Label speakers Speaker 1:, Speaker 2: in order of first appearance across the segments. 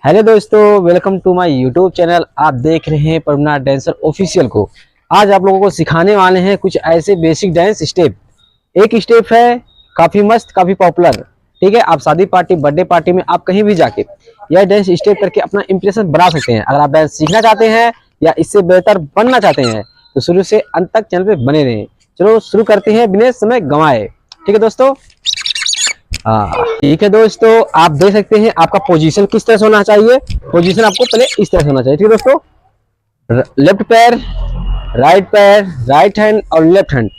Speaker 1: Hello दोस्तों, welcome to my YouTube channel. आप देख रहे हैं परमनाथ डांसर ऑफिशियल को। आज आप लोगों को सिखाने वाले हैं कुछ ऐसे बेसिक डांस स्टेप। एक स्टेप है काफ़ी मस्त, काफ़ी पॉपुलर। ठीक है, आप शादी पार्टी, बर्थडे पार्टी में आप कहीं भी जाके यह डांस स्टेप करके अपना इंप्रेशन बढ़ा सकते हैं। अगर आप डांस सीखना चाहते हैं या इससे बेहतर बनना चाहते हैं तो शुरू से अंत तक चैनल पे बने रहें। चलो शुरू करते हैं बिना समय गंवाए। ठीक है दोस्तों। ठीक है दोस्तों, आप देख सकते हैं आपका पोजीशन किस तरह से होना चाहिए। पोजीशन आपको पहले इस तरह से होना चाहिए। ठीक है दोस्तों, लेफ्ट पैर, राइट हैंड और लेफ्ट हैंड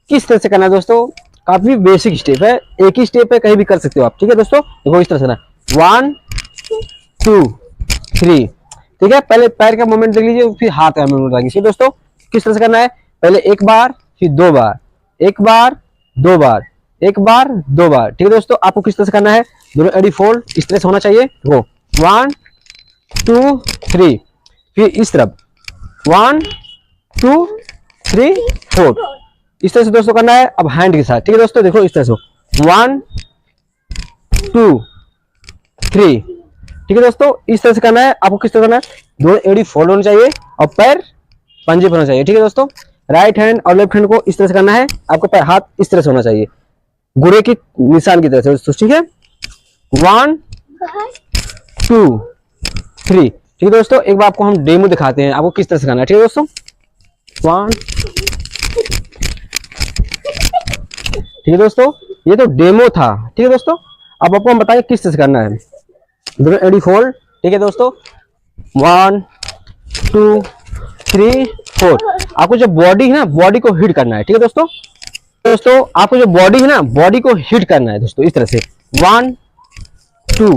Speaker 1: किस तरह से करना है दोस्तों। काफी बेसिक स्टेप है, एक ही स्टेप है, कहीं भी कर सकते हो आप। ठीक है दोस्तों, देखो इस तरह से ना 1 2 3। ठीक है, पहले पैर का मूवमेंट देख लीजिए, फिर हाथ का मूवमेंट देखिए दोस्तों किस तरह से करना है। पहले एक बार, फिर 2 बार, एक बार 2 बार, एक बार 2 बार। ठीक है दोस्तों, आपको किस तरह से करना है, दोनों एडी फोल्ड इस तरह से होना चाहिए। वो 1 2 3, फिर इस तरफ 1 2 3 4 इस तरह से दोस्तों करना है। अब हैंड के साथ। ठीक है दोस्तों, देखो इस तरह से 1 2 3। ठीक है दोस्तों, इस तरह से करना है। आपको किस तरह करना है, दोनों एडी फोल्ड होने चाहिए और पैर पंजे पर होना चाहिए। ठीक है दोस्तों, राइट हैंड और लेफ्ट हैंड को इस तरह से करना है। आपको पैर हाथ इस तरह से होना चाहिए, गुरे की निशान की तरह से दोस्तों। ठीक है, 1 2 3। ठीक है दोस्तों, एक बार आपको हम डेमो दिखाते हैं आपको किस तरह से करना है। ठीक है दोस्तों, 1। ठीक है दोस्तों, ये तो डेमो था। ठीक है दोस्तों, अब आपको हम बताएं किस तरह से करना है। दोनों एडी फोल्ड। ठीक है दोस्तों, 1 2 3 4। आपको जो बॉडी है ना, बॉडी को हिट करना है। ठीक है दोस्तों, आपको जो बॉडी है ना, बॉडी को हिट करना है दोस्तों इस तरह से 1 2।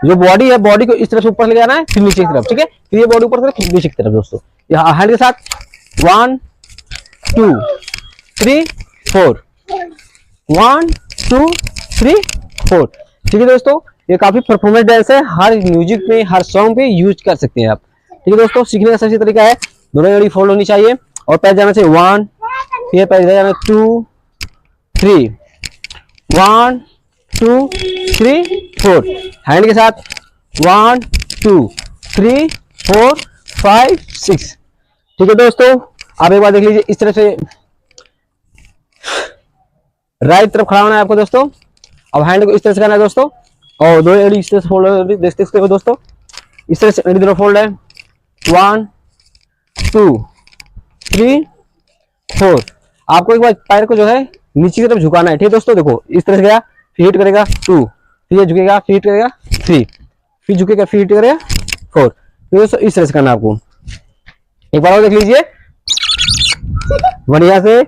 Speaker 1: जो बॉडी है, बॉडी को इस तरह से ऊपर ले जाना है, फिर नीचे की तरफ। ठीक है, फिर ये बॉडी ऊपर की तरफ, नीचे की तरफ दोस्तों। यहाँ हैंड के साथ 1 2 3 4, 1 2 3 4। ठीक है दोस्तों, ये काफी परफॉर्मेंस डांस है, हर म्यूजिक में, हर सॉन्ग पे यूज कर सकते हैं आप। ठीक है दोस्तों, सीखने का सही तरीका है, दोनों एडी फोल्ड होनी चाहिए और पैर जाना चाहिए 1, फिर पैर जाना 2 3, 1 2 3 4। हैंड के साथ 1 2 3 4 5 6। ठीक है दोस्तों, आप एक बार देख लीजिए इस तरह से राइट तरफ खड़ा होना है आपको दोस्तों। अब हैंड को इस तरह से करना है दोस्तों, और दो एडी इस तरह से फोल्ड देख सकते हो दोस्तों, इस तरह से एडी दोनों फोल्ड है। 1 2 3 4। आपको एक बार पैर को जो है नीचे की तरफ झुकाना है। ठीक है दोस्तों, देखो इस तरह से गया, फिर हिट करेगा 2, फिर ये झुकेगा, फिर हिट करेगा 3, फिर झुकेगा, फिर हिट करेगा 4। तो दोस्तों इस तरह से करना आपको। एक बार और देख लीजिए बढ़िया से।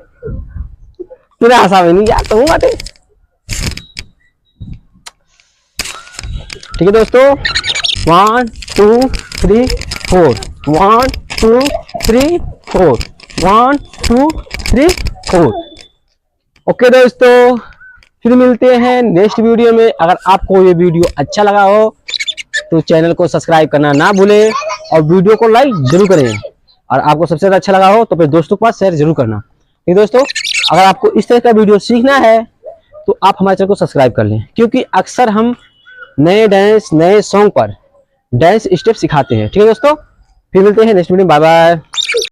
Speaker 1: तुझे हंसा में नहीं यार, तो बातें। ठीक है दोस्तों, 1 2 3 4, 1 2 3 4, 1 2 3 4। ओके दोस्तों, फिर मिलते हैं नेक्स्ट वीडियो में। अगर आपको ये वीडियो अच्छा लगा हो तो चैनल को सब्सक्राइब करना ना भूलें और वीडियो को लाइक जरूर करें। और आपको सबसे ज्यादा अच्छा लगा हो तो अपने दोस्तों के पास शेयर जरूर करना। ठीक दोस्तों, अगर आपको इस तरह का वीडियो सीखना है तो आप हमारे चैनल को सब्सक्राइब कर लें, क्योंकि अक्सर हम नए डांस, नए सॉन्ग पर डांस स्टेप सिखाते हैं। ठीक है दोस्तों, फिर मिलते हैं नेक्स्ट वीडियो में। Bye bye.